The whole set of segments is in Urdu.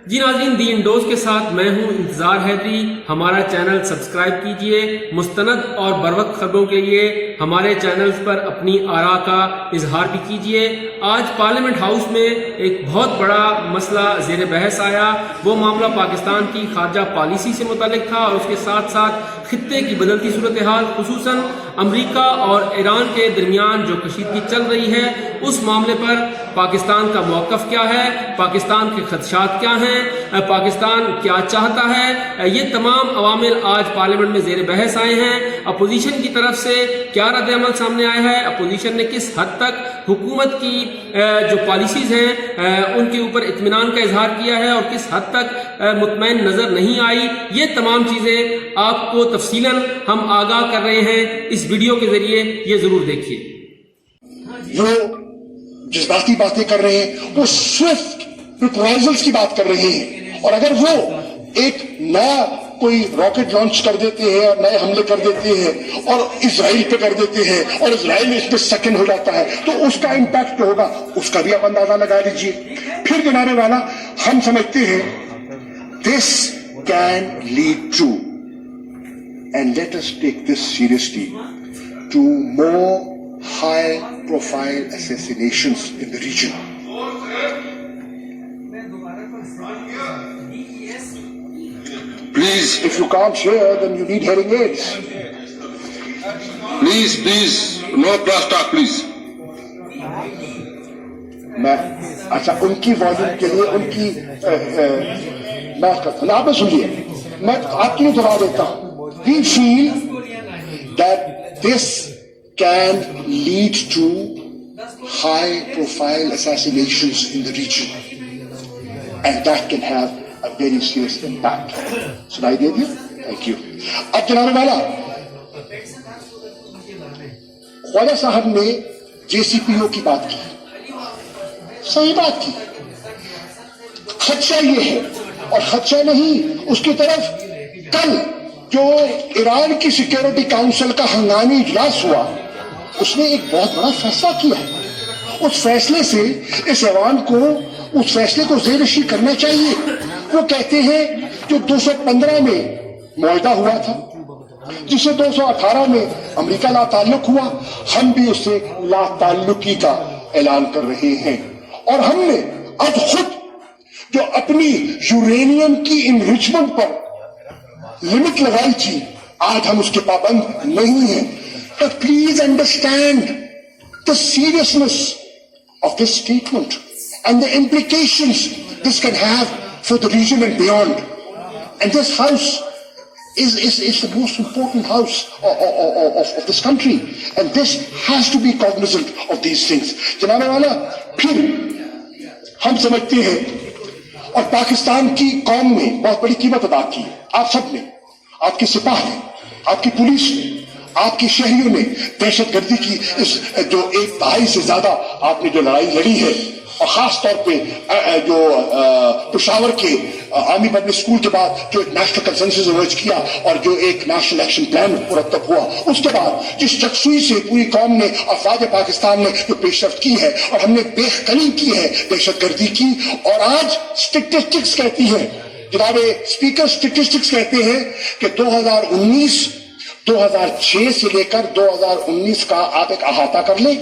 جی ناظرین، دی انڈوز کے ساتھ میں ہوں انتظار حیدری. ہمارا چینل سبسکرائب کیجئے. مستند اور بروقت خبروں کے لیے ہمارے چینلز پر اپنی آراء کا اظہار بھی کیجئے. آج پارلیمنٹ ہاؤس میں ایک بہت بڑا مسئلہ زیر بحث آیا. وہ معاملہ پاکستان کی خارجہ پالیسی سے متعلق تھا اور اس کے ساتھ ساتھ خطے کی بدلتی صورتحال، خصوصاً امریکہ اور ایران کے درمیان جو کشیدگی چل رہی ہے، اس معاملے پر پاکستان کا موقف کیا ہے، پاکستان کے خدشات کیا ہیں، پاکستان کیا چاہتا ہے. یہ تمام عوامل آج پارلیمنٹ میں زیر بحث آئے ہیں. اپوزیشن کی طرف سے کیا رد عمل سامنے آیا ہے، اپوزیشن نے کس حد تک حکومت کی جو پالیسیز ہیں ان کے اوپر اطمینان کا اظہار کیا ہے اور کس حد تک مطمئن نظر نہیں آئی. یہ تمام چیزیں آپ کو تفصیلاً ہم آگاہ کر رہے ہیں اس ویڈیو کے ذریعے. یہ ضرور دیکھیے. وہ جذباتی باتیں کر رہے ہیں، وہ سوئفٹ پروپوزلز کی بات کر رہے ہیں، اور اگر وہ ایک نیا کوئی راکٹ لانچ کر دیتے ہیں اور نئے حملے کر دیتے ہیں اور اسرائیل پہ کر دیتے ہیں اور اسرائیل اس پہ سیکنڈ ہو جاتا ہے تو اس کا امپیکٹ ہوگا، اس کا بھی آپ اندازہ لگا لیجیے. پھر جناب والا، ہم سمجھتے ہیں this can lead to, and let us take this seriously, to more high profile assassinations in the region. Please, if you can't hear, then you need hearing aids. please, no cross talk, please. میں اچھا ان کی والیوم کے لیے ان کی میں کرتا ہوں، آپ نے سن لیا، میں آپ کے لیے دہرا دیتا ہوں. We feel that this can lead to high-profile assassinations in the region, and that can have a very serious impact. سنائی دے دیا؟ Thank you. اب جناب والا، خواجہ صاحب نے JCPO کی بات کی، صحیح بات کی. خدشہ یہ ہے، اور خدشہ نہیں، اس کی طرف کل جو ایران کی سیکیورٹی کاؤنسل کا ہنگامی اجلاس ہوا، اس نے ایک بہت بڑا فیصلہ کیا ہے. اس فیصلے سے اس ایوان کو اس فیصلے کو زیر نشین کرنا چاہیے. وہ کہتے ہیں جو 215 میں معاہدہ ہوا تھا، جس سے 218 میں امریکہ لا تعلق ہوا، ہم بھی اس سے لا تعلقی کا اعلان کر رہے ہیں. اور ہم نے اب خود جو اپنی یورینیم کی انریچمنٹ پر لمٹ لگائی تھی، آج ہم اس کے پابند نہیں ہیں. But please understand the seriousness of this statement and the implications this can have for the region and beyond. And this house is the most important house of this country, and this has to be cognizant of these things. جناب والا، پھر ہم سمجھتے ہیں، اور پاکستان کی قوم نے بہت بڑی قیمت ادا کی، آپ سب نے، آپ کے سپاہ نے، آپ کی پولیس نے، آپ کی شہریوں نے دہشت گردی کی اس جو 1 دہائی سے زیادہ آپ نے جو لڑائی لڑی ہے، اور خاص طور پہ جو پشاور کے آرمی پبلک اسکول کے بعد جو ایک نیشنل کنسنسس ایمرج کیا اور جو ایک نیشنل ایکشن پلان مرتب ہوا، اس کے بعد جس یکسوئی سے پوری قوم نے، افواج پاکستان نے جو پیش رفت کی ہے، اور ہم نے بے خلی کی ہے دہشت گردی کی. اور آج اسٹیٹسٹکس کہتی ہے، جناب اسپیکر، اسٹیٹسٹکس کہتے ہیں کہ 2006 سے لے کر 2019 کا آپ ایک احاطہ کر لیں.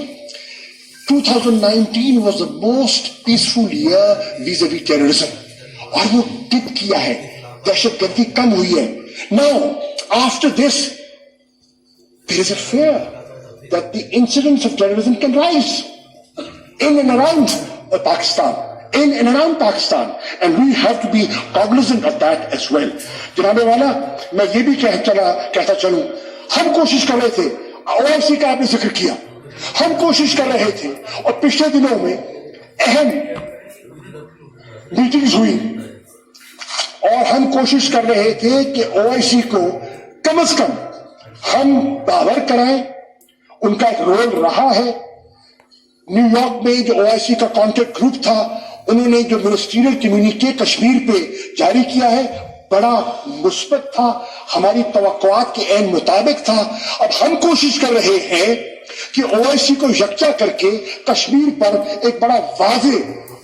2019 was the most peaceful year vis-a-vis terrorism. اور وہ ٹپ کیا ہے، دہشت گردی کم ہوئی ہے. Now, after this, there is a fear that the incidence of terrorism can rise in and around Pakistan. In and around Pakistan, and we have to be cognizant of that as well. جناب والا، میں یہ بھی کہتا چلوں، ہم کوشش کر رہے تھے، OIC کا آپ نے ذکر کیا، ہم کوشش کر رہے تھے، اور پچھلے دنوں میں اہم میٹنگز ہوئی، اور ہم کوشش کر رہے تھے کہ OIC کو کم از کم ہم باور کرائیں. ان کا ایک رول رہا ہے. نیو یارک میں جو OIC کا کانٹیکٹ گروپ تھا، انہوں نے جو منسٹریل کمیونیکے کشمیر پہ جاری کیا ہے، بڑا مثبت تھا، ہماری توقعات کے عین مطابق تھا. اب ہم کوشش کر رہے ہیں کہ OIC کو یکجا کر کے کشمیر پر ایک بڑا واضح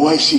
OIC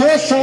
200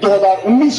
2019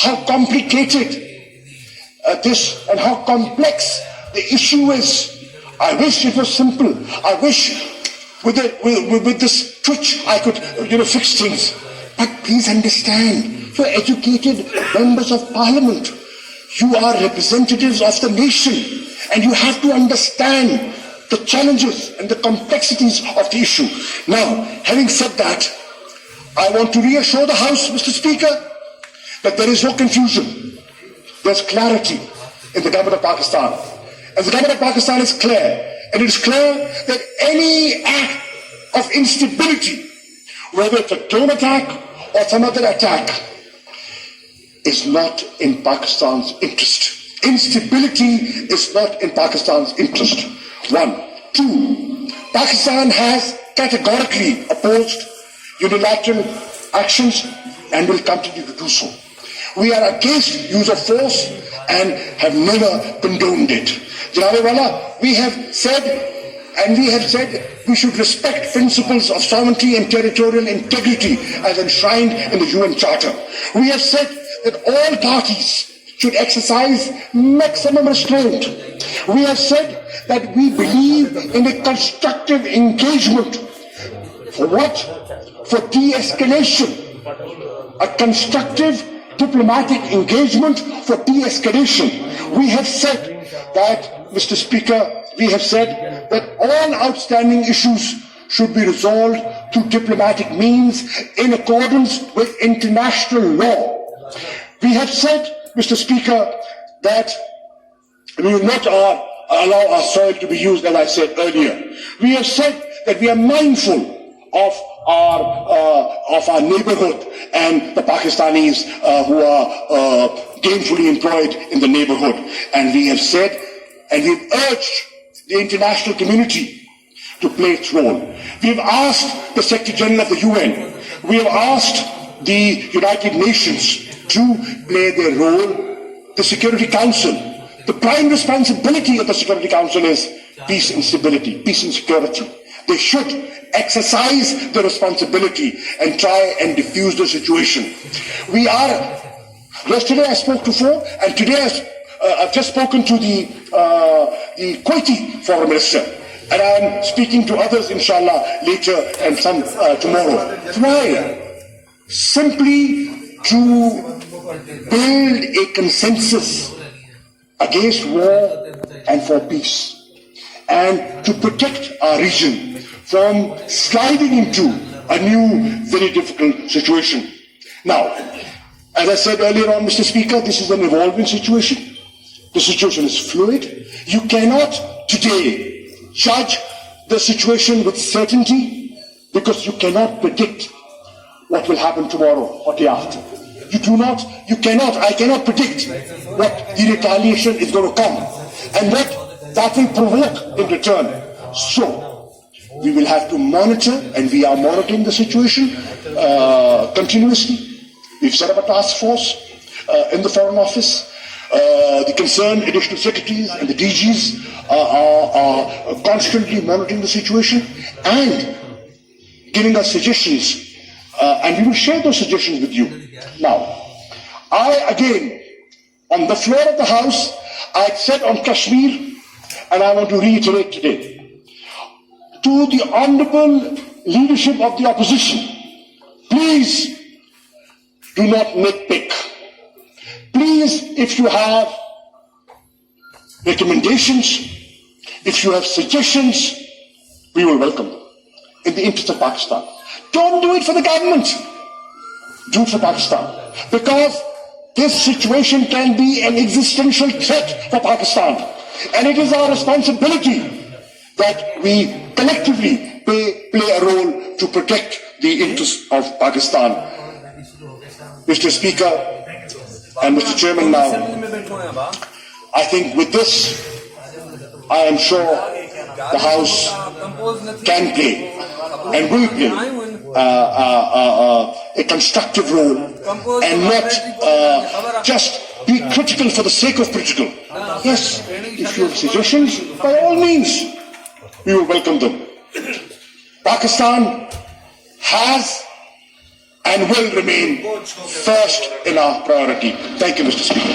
how complicated this and how complex the issue is. I wish it was simple. I wish with this twitch I could fix things. But please understand, you're educated members of parliament. You are representatives of the nation, and you have to understand the challenges and the complexities of the issue. Now, having said that, I want to reassure the House, Mr. Speaker, that there is no confusion. There's clarity in the government of Pakistan. And the government of Pakistan is clear. And it is clear that any act of instability, whether it's a drone attack or some other attack, is not in Pakistan's interest. Instability is not in Pakistan's interest. 1. 2. Pakistan has categorically opposed unilateral actions and will continue to do so. We are against use of force and have never condoned it. Janabe Wala, we have said we should respect principles of sovereignty and territorial integrity as enshrined in the UN Charter. We have said that all parties should exercise maximum restraint. We have said that we believe in a constructive engagement. For what? For de-escalation. A constructive diplomatic engagement for de-escalation. We have said that, Mr. Speaker, we have said that all outstanding issues should be resolved through diplomatic means in accordance with international law. We have said, Mr. Speaker, that we will not allow our soil to be used, as I said earlier. We have said that we are mindful of our neighborhood and the Pakistanis who are gainfully employed in the neighborhood. And we have said, and we've urged the international community to play its role. We've asked the Secretary General of the UN, we have asked the United Nations to play their role. The Security Council, the prime responsibility of the Security Council is peace and stability, peace and security. They should exercise the responsibility and try and diffuse the situation. We are Yesterday I spoke to 4, and today I've just spoken to the Kuwaiti foreign minister, and I'm speaking to others, inshallah, later and some tomorrow. Why? Simply to build a consensus against war and for peace, and to protect our region from sliding into a new, very difficult situation. Now, as I said earlier on, Mr. Speaker, this is an evolving situation. The situation is fluid. You cannot today judge the situation with certainty because you cannot predict what will happen tomorrow or day after. I cannot predict what the retaliation is going to come and what that will provoke in return. So, we will have to monitor, and we are monitoring the situation continuously. We've set up a task force in the Foreign Office. The concerned additional secretaries and the DGs are constantly monitoring the situation and giving us suggestions, and we will share those suggestions with you. Now, again, on the floor of the House, I said on Kashmir, and I want to reiterate today, to the honorable leadership of the opposition, please do not nitpick. Please, if you have recommendations, if you have suggestions, we will welcome them in the interest of Pakistan. Don't do it for the government. Do it for Pakistan. Because this situation can be an existential threat for Pakistan. And it is our responsibility that we collectively play a role to protect the interests of Pakistan. Mr. Speaker and Mr. Chairman, now, I think with this, I am sure the House can play and will play a constructive role and not just be critical for the sake of critical. Yes, if you have suggestions, by all means, we will welcome them. Pakistan has and will remain first in our priority. Thank you, Mr. Speaker.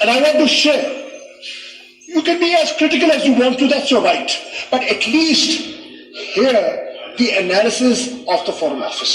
and I want to share. You can be as critical as you want to, that's your right. But at least hear the analysis of the Foreign Office.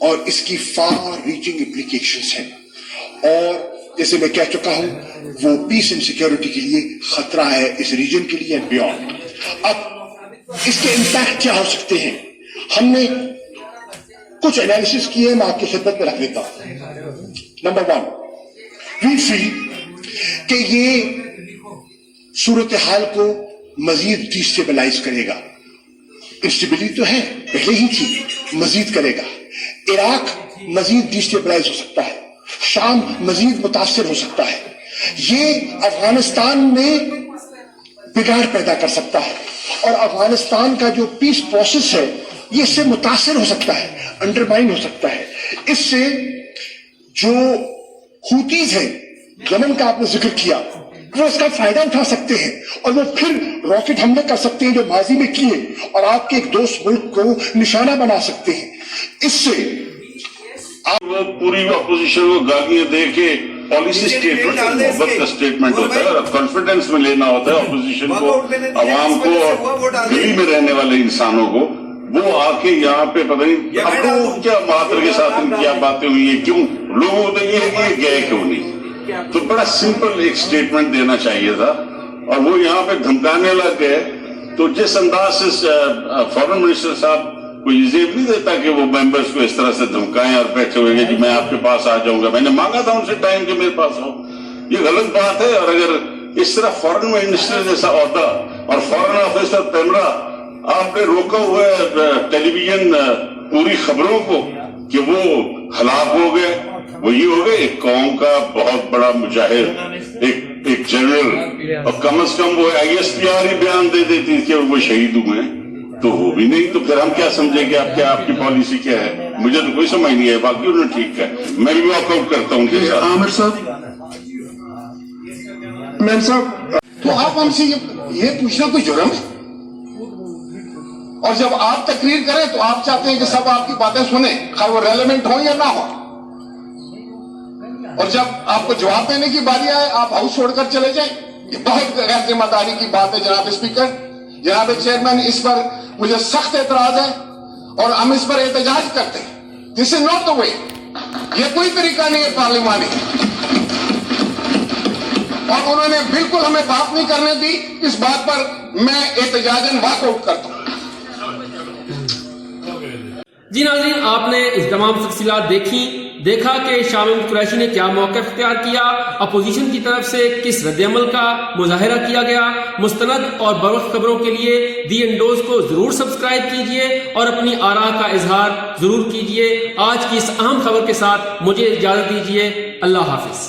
اور اس کی فار ریچنگ implications ہیں، اور جیسے میں کہہ چکا ہوں وہ پیس اینڈ سیکیورٹی کے لیے خطرہ ہے اس ریجن کے لیے اینڈ بیونڈ۔ اب اس کے امپیکٹ کیا ہو سکتے ہیں؟ ہم نے کچھ انالیسس کیے، میں آپ کی خدمت میں رکھ دیتا ہوں۔ نمبر 1، وی فیل کہ یہ صورتحال کو مزید ڈیسٹیبلائز کرے گا۔ انسٹیبلٹی تو ہے، پہلے ہی تھی، مزید کرے گا۔ عراق مزید ڈیسٹیبلائز ہو سکتا ہے، شام مزید متاثر ہو سکتا ہے، یہ افغانستان میں بگاڑ پیدا کر سکتا ہے، اور افغانستان کا جو پیس پروسیس ہے یہ اس سے متاثر ہو سکتا ہے، انڈرمائن ہو سکتا ہے۔ اس سے جو ہوتیز ہیں، یمن کا آپ نے ذکر کیا، وہ اس کا فائدہ اٹھا سکتے ہیں اور وہ پھر راکٹ حملے کر سکتے ہیں جو ماضی میں کیے، اور آپ کے ایک دوست ملک کو نشانہ بنا سکتے ہیں۔ اس سے وہ پوری اپوزیشن کو گالیاں دے کے پالیسی اسٹیٹمنٹ محبت کا اسٹیٹمنٹ ہوتا ہے، اور کانفیڈنس میں لینا ہوتا ہے اپوزیشن کو، عوام کو، اور دلی میں رہنے والے انسانوں کو۔ وہ آ کے یہاں پہ پتہ نہیں اب لوگ کیا مہاتر کے ساتھ کیا باتیں ہوئی ہیں، کیوں لوگوں کو یہ ہے کہ یہ گئے کیوں نہیں؟ تو بڑا سمپل ایک اسٹیٹمنٹ دینا چاہیے تھا، اور وہ یہاں پہ دھمکانے لگ گئے۔ تو جس انداز سے فارن منسٹر صاحب کو یہ زیب نہیں دیتا کہ وہ ممبرس کو اس طرح سے دھمکائیں اور بیٹھے ہوئے کہ میں آپ کے پاس آ جاؤں گا، میں نے مانگا تھا ان سے ٹائم کہ میرے پاس آؤ، یہ غلط بات ہے۔ اور اگر اس طرح فارن منسٹر جیسا عہدہ اور فارن آفیسر پیمرا آپ نے روکا ہوا ہے ٹیلی ویژن پوری خبروں کو کہ وہ ہلاک ہو گئے، وہ یہ ہو گئے ایک قوم کا بہت بڑا مجاہد، ایک جنرل، اور کم از کم وہ ISPR ہی بیان دے دیتی کہ وہ شہید ہوئے ہیں، تو وہ بھی نہیں، تو پھر ہم کیا سمجھیں کہ آپ کی پالیسی کیا ہے؟ مجھے تو کوئی سمجھ نہیں ہے، باقی انہوں نے ٹھیک ہے، میں بھی واک آؤٹ کرتا ہوں کے ساتھ۔ عامر صاحب، مین صاحب، تو آپ ہم سے یہ پوچھنا کوئی جرم ہے؟ اور جب آپ تقریر کریں تو آپ چاہتے ہیں کہ سب آپ کی باتیں سنیں، خواہ وہ ریلیونٹ ہوں یا نہ ہو، اور جب آپ کو جواب دینے کی باری آئے آپ ہاؤس چھوڑ کر چلے جائیں۔ یہ بہت غیر ذمہ داری کی بات ہے جناب اسپیکر، جناب چیئرمین، اس پر مجھے سخت اعتراض ہے اور ہم اس پر احتجاج کرتے ہیں۔ دس از ناٹ دا وے، یہ کوئی طریقہ نہیں ہے پارلیمانی، اور انہوں نے بالکل ہمیں بات نہیں کرنے دی۔ اس بات پر میں احتجاجاً واک آؤٹ کرتا ہوں۔ جی ناظرین، آپ نے اس تمام تفصیلات دیکھا کہ شاہ محمود قریشی نے کیا موقف اختیار کیا، اپوزیشن کی طرف سے کس رد عمل کا مظاہرہ کیا گیا۔ مستند اور بروقت خبروں کے لیے دی انڈوز کو ضرور سبسکرائب کیجئے اور اپنی آراء کا اظہار ضرور کیجئے۔ آج کی اس اہم خبر کے ساتھ مجھے اجازت دیجئے، اللہ حافظ۔